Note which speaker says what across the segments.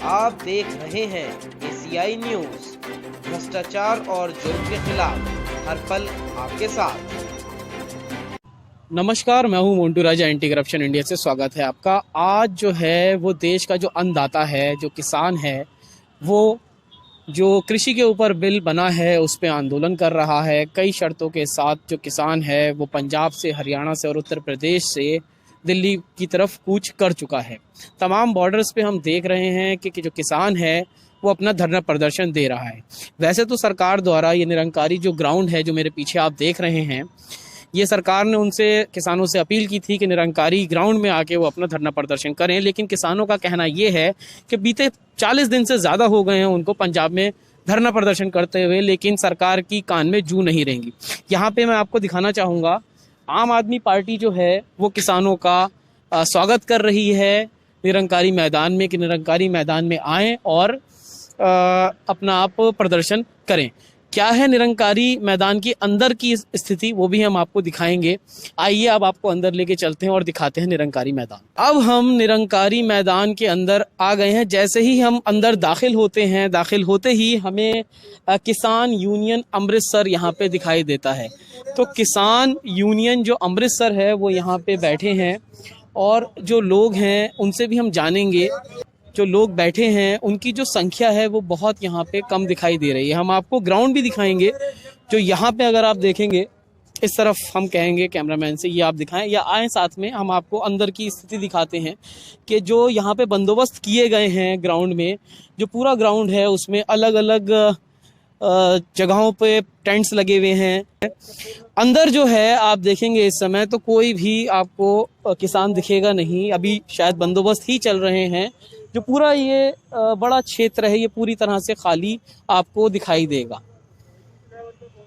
Speaker 1: आप देख रहे हैं एशियाई न्यूज। भ्रष्टाचार और जुर्म के खिलाफ हर पल आपके साथ।
Speaker 2: नमस्कार, मैं हूं मोन्टू राजा, एंटी करप्शन इंडिया से स्वागत है आपका। आज जो है वो देश का जो अन्नदाता है, जो किसान है, वो जो कृषि के ऊपर बिल बना है उस पे आंदोलन कर रहा है। कई शर्तों के साथ जो किसान है वो पंजाब से, हरियाणा से और उत्तर प्रदेश से दिल्ली की तरफ कूच कर चुका है। तमाम बॉर्डर्स पे हम देख रहे हैं कि जो किसान है वो अपना धरना प्रदर्शन दे रहा है। वैसे तो सरकार द्वारा ये निरंकारी जो ग्राउंड है जो मेरे पीछे आप देख रहे हैं, ये सरकार ने उनसे, किसानों से अपील की थी कि निरंकारी ग्राउंड में आके वो अपना धरना प्रदर्शन करें, लेकिन किसानों का कहना ये है कि बीते 40 दिन से ज़्यादा हो गए हैं उनको पंजाब में धरना प्रदर्शन करते हुए, लेकिन सरकार की कान में जू नहीं रहेंगी। यहाँ पे मैं आपको दिखाना चाहूँगा, आम आदमी पार्टी जो है वो किसानों का स्वागत कर रही है निरंकारी मैदान में, कि निरंकारी मैदान में आएँ और अपना आप प्रदर्शन करें। क्या है निरंकारी मैदान की अंदर की स्थिति, वो भी हम आपको दिखाएंगे। आइए अब आपको अंदर लेके चलते हैं और दिखाते हैं निरंकारी मैदान। अब हम निरंकारी मैदान के अंदर आ गए हैं। जैसे ही हम अंदर दाखिल होते ही हमें किसान यूनियन अमृतसर यहाँ पे दिखाई देता है। तो किसान यूनियन जो अमृतसर है वो यहाँ पे बैठे हैं, और जो लोग हैं उनसे भी हम जानेंगे। जो लोग बैठे हैं उनकी जो संख्या है वो बहुत यहाँ पे कम दिखाई दे रही है। हम आपको ग्राउंड भी दिखाएंगे जो यहाँ पे, अगर आप देखेंगे इस तरफ, हम कहेंगे कैमरामैन से ये आप दिखाएं या आएँ साथ में, हम आपको अंदर की स्थिति दिखाते हैं कि जो यहाँ पे बंदोबस्त किए गए हैं ग्राउंड में। जो पूरा ग्राउंड है उसमें अलग अलग जगहों पे टेंट्स लगे हुए हैं। अंदर जो है आप देखेंगे इस समय तो कोई भी आपको किसान दिखेगा नहीं, अभी शायद बंदोबस्त ही चल रहे हैं। जो पूरा ये बड़ा क्षेत्र है ये पूरी तरह से खाली आपको दिखाई देगा,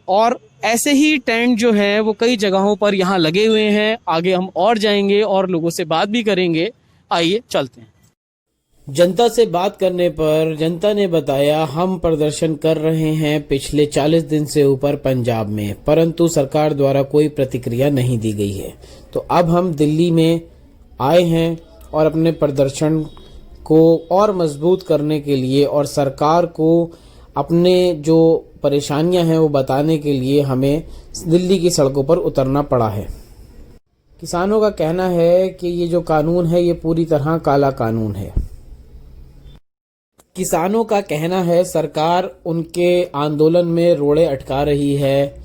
Speaker 2: और ऐसे ही टेंट जो है वो कई जगहों पर यहाँ लगे हुए हैं। आगे हम और जाएंगे और लोगों से बात भी करेंगे। आइए चलते हैं। जनता से बात करने पर जनता ने बताया, हम प्रदर्शन कर रहे हैं पिछले 40 दिन से ऊपर पंजाब में, परंतु सरकार द्वारा कोई प्रतिक्रिया नहीं दी गई है। तो अब हम दिल्ली में आए हैं और अपने प्रदर्शन को और मजबूत करने के लिए और सरकार को अपने जो परेशानियां हैं वो बताने के लिए हमें दिल्ली की सड़कों पर उतरना पड़ा है। किसानों का कहना है कि ये जो कानून है ये पूरी तरह काला कानून है। किसानों का कहना है सरकार उनके आंदोलन में रोड़े अटका रही है।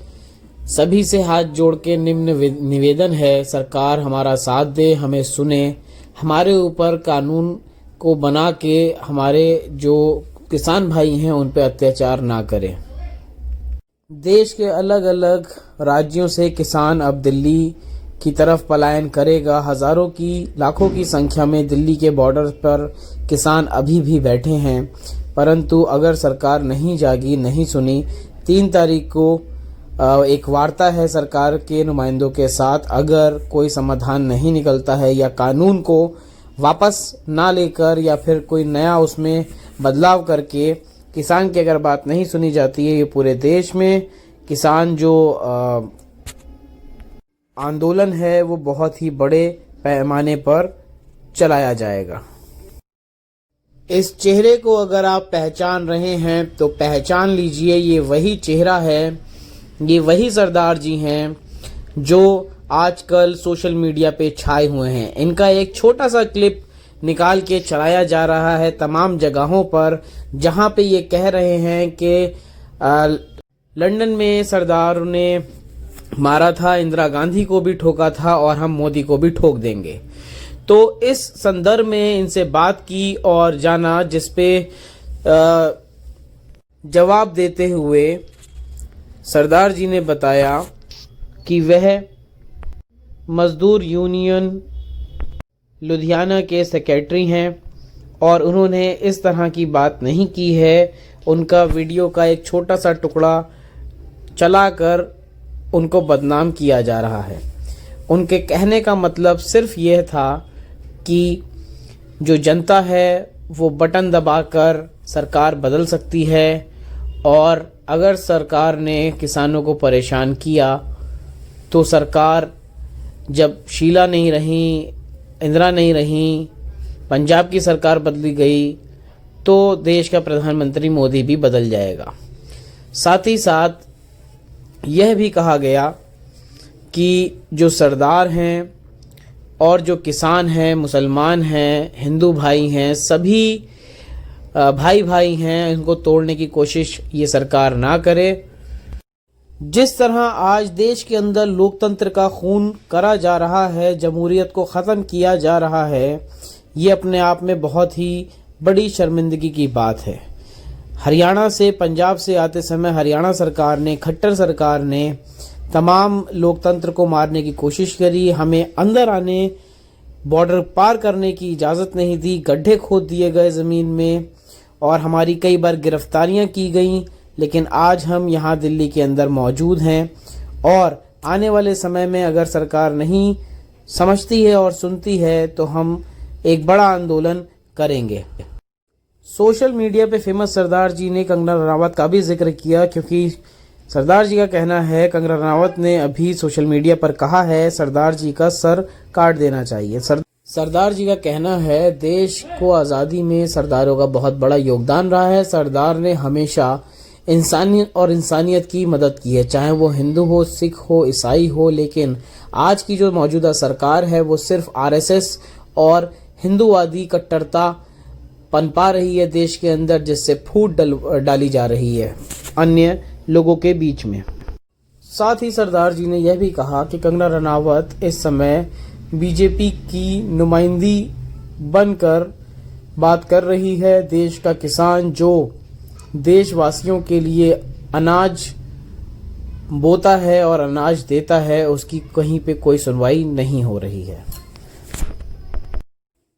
Speaker 2: सभी से हाथ जोड़ के निम्न निवेदन है, सरकार हमारा साथ दे, हमें सुने, हमारे ऊपर कानून को बना के हमारे जो किसान भाई हैं उन पे अत्याचार ना करें। देश के अलग अलग राज्यों से किसान अब दिल्ली की तरफ पलायन करेगा। हजारों की, लाखों की संख्या में दिल्ली के बॉर्डर पर किसान अभी भी बैठे हैं, परंतु अगर सरकार नहीं जागी, नहीं सुनी, 3 तारीख को एक वार्ता है सरकार के नुमाइंदों के साथ। अगर कोई समाधान नहीं निकलता है या कानून को वापस ना लेकर या फिर कोई नया उसमें बदलाव करके किसान की अगर बात नहीं सुनी जाती है, ये पूरे देश में किसान जो आंदोलन है वो बहुत ही बड़े पैमाने पर चलाया जाएगा। इस चेहरे को अगर आप पहचान रहे हैं तो पहचान लीजिए, ये वही चेहरा है, ये वही सरदार जी हैं जो आजकल सोशल मीडिया पे छाए हुए हैं। इनका एक छोटा सा क्लिप निकाल के चलाया जा रहा है तमाम जगहों पर, जहां पे ये कह रहे हैं कि लंदन में सरदार ने मारा था, इंदिरा गांधी को भी ठोका था और हम मोदी को भी ठोक देंगे। तो इस संदर्भ में इनसे बात की और जाना, जिसपे जवाब देते हुए सरदार जी ने बताया कि वह मजदूर यूनियन लुधियाना के सेक्रेटरी हैं और उन्होंने इस तरह की बात नहीं की है। उनका वीडियो का एक छोटा सा टुकड़ा चलाकर उनको बदनाम किया जा रहा है। उनके कहने का मतलब सिर्फ यह था कि जो जनता है वो बटन दबाकर सरकार बदल सकती है, और अगर सरकार ने किसानों को परेशान किया तो सरकार, जब शीला नहीं रही, इंदिरा नहीं रही, पंजाब की सरकार बदली गई, तो देश का प्रधानमंत्री मोदी भी बदल जाएगा। साथ ही साथ यह भी कहा गया कि जो सरदार हैं और जो किसान हैं, मुसलमान हैं, हिंदू भाई हैं, सभी भाई भाई हैं, इनको तोड़ने की कोशिश ये सरकार ना करे। जिस तरह आज देश के अंदर लोकतंत्र का खून करा जा रहा है, जमहूरियत को ख़त्म किया जा रहा है, ये अपने आप में बहुत ही बड़ी शर्मिंदगी की बात है। हरियाणा से, पंजाब से आते समय हरियाणा सरकार ने, खट्टर सरकार ने तमाम लोकतंत्र को मारने की कोशिश करी। हमें अंदर आने, बॉर्डर पार करने की इजाज़त नहीं दी, गड्ढे खोद दिए गए ज़मीन में और हमारी कई बार गिरफ्तारियां की गईं। लेकिन आज हम यहाँ दिल्ली के अंदर मौजूद हैं और आने वाले समय में अगर सरकार नहीं समझती है और सुनती है तो हम एक बड़ा आंदोलन करेंगे। सोशल मीडिया पे फेमस सरदार जी ने कंगना रनावत का भी जिक्र किया, क्योंकि सरदार जी का कहना है, कंगना रनावत ने अभी सोशल मीडिया पर कहा है सरदार जी का सर काट देना चाहिए। सरदार जी का कहना है देश को आज़ादी में सरदारों का बहुत बड़ा योगदान रहा है। सरदार ने हमेशा इंसानियत की मदद की है, चाहे वो हिंदू हो, सिख हो, ईसाई हो। लेकिन आज की जो मौजूदा सरकार है वो सिर्फ आरएसएस और हिंदूवादी कट्टरता पनपा रही है देश के अंदर, जिससे फूट डाली जा रही है अन्य लोगों के बीच में। साथ ही सरदार जी ने यह भी कहा कि कंगना रनावत इस समय बीजेपी की नुमाइंदी बनकर बात कर रही है। देश का किसान जो देशवासियों के लिए अनाज बोता है और अनाज देता है, उसकी कहीं पे कोई सुनवाई नहीं हो रही है।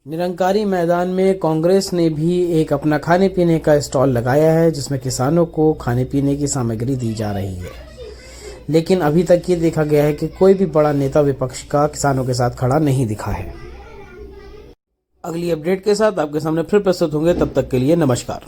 Speaker 2: निरंकारी मैदान में कांग्रेस ने भी एक अपना खाने पीने का स्टॉल लगाया है, जिसमें किसानों को खाने पीने की सामग्री दी जा रही है। लेकिन अभी तक ये देखा गया है कि कोई भी बड़ा नेता विपक्ष का किसानों के साथ खड़ा नहीं दिखा है। अगली अपडेट के साथ आपके सामने फिर प्रस्तुत होंगे, तब तक के लिए नमस्कार।